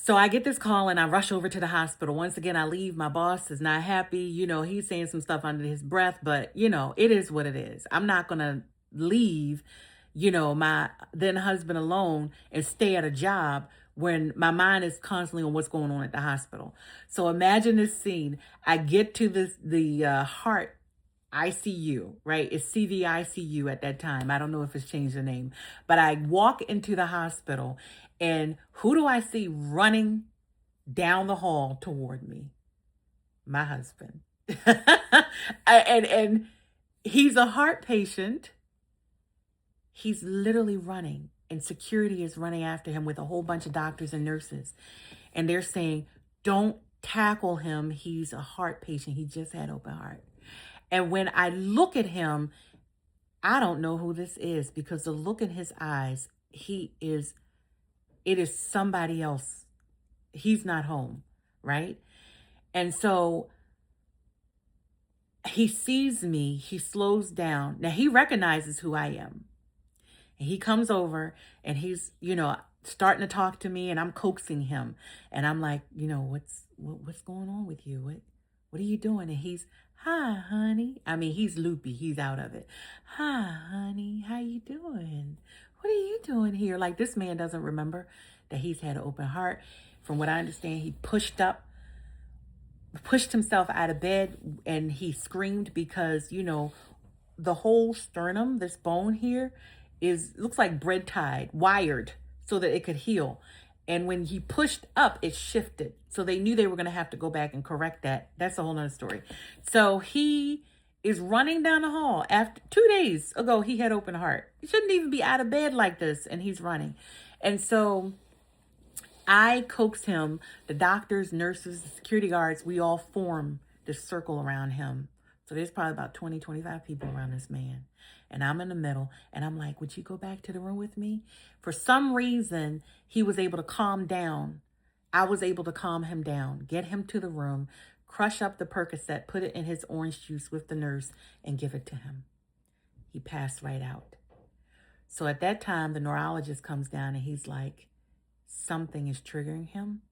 So I get this call and I rush over to the hospital. Once again, I leave. My boss is not happy. He's saying some stuff under his breath, but it is what it is. I'm not going to leave, my then husband alone and stay at a job when my mind is constantly on what's going on at the hospital. So imagine this scene. I get to the heart ICU, right? It's CVICU at that time. I don't know if it's changed the name, but I walk into the hospital and who do I see running down the hall toward me? My husband. and he's a heart patient. He's literally running and security is running after him with a whole bunch of doctors and nurses. And they're saying, don't tackle him. He's a heart patient. He just had open heart. And when I look at him, I don't know who this is because the look in his eyes, it is somebody else. He's not home, right? And so he sees me, he slows down. Now he recognizes who I am. And he comes over and he's, starting to talk to me and I'm coaxing him. And I'm like, what's going on with you? What are you doing? And he's, hi, honey. I mean, he's loopy. He's out of it. Hi, honey. How you doing? What are you doing here? Like, this man doesn't remember that he's had an open heart. From what I understand, he pushed himself out of bed and he screamed because, the whole sternum, this bone here, looks like bread tied, wired so that it could heal. And when he pushed up, it shifted. So they knew they were going to have to go back and correct that. That's a whole nother story. So he is running down the hall. After 2 days ago, he had open heart. He shouldn't even be out of bed like this. And he's running. And so I coax him. The doctors, nurses, the security guards, we all form this circle around him. So there's probably about 20, 25 people around this man. And I'm in the middle. And I'm like, would you go back to the room with me? For some reason, he was able to calm down. I was able to calm him down, get him to the room, crush up the Percocet, put it in his orange juice with the nurse, and give it to him. He passed right out. So at that time, the neurologist comes down and he's like, something is triggering him.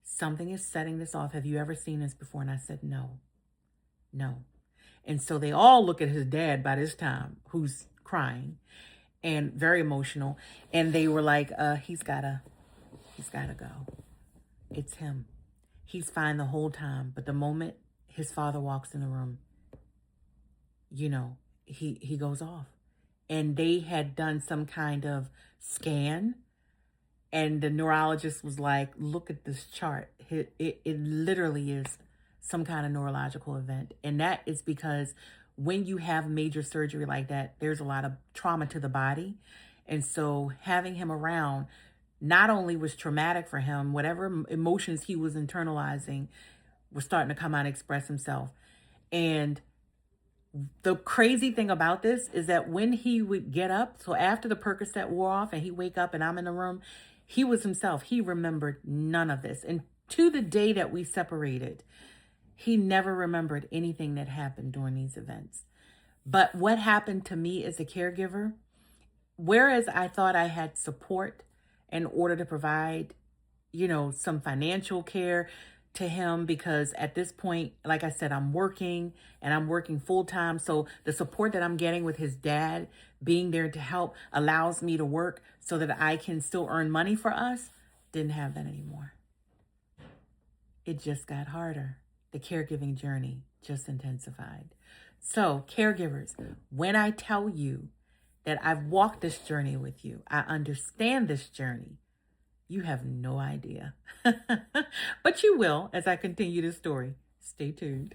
Something is setting this off. Have you ever seen this before? And I said, no. And so they all look at his dad by this time, who's crying and very emotional. And they were like, he's gotta go. It's him. He's fine the whole time. But the moment his father walks in the room, he goes off. And they had done some kind of scan. And the neurologist was like, look at this chart. It literally is some kind of neurological event. And that is because when you have major surgery like that, there's a lot of trauma to the body. And so having him around not only was traumatic for him, whatever emotions he was internalizing was starting to come out and express himself. And the crazy thing about this is that when he would get up, so after the Percocet wore off and he wake up and I'm in the room, he was himself. He remembered none of this. And to the day that we separated, he never remembered anything that happened during these events. But what happened to me as a caregiver, whereas I thought I had support in order to provide, some financial care to him, because at this point, like I said, I'm working and I'm working full time. So the support that I'm getting with his dad being there to help allows me to work so that I can still earn money for us. Didn't have that anymore. It just got harder. The caregiving journey just intensified. So caregivers, when I tell you that I've walked this journey with you, I understand this journey, you have no idea. But you will as I continue the story. Stay tuned.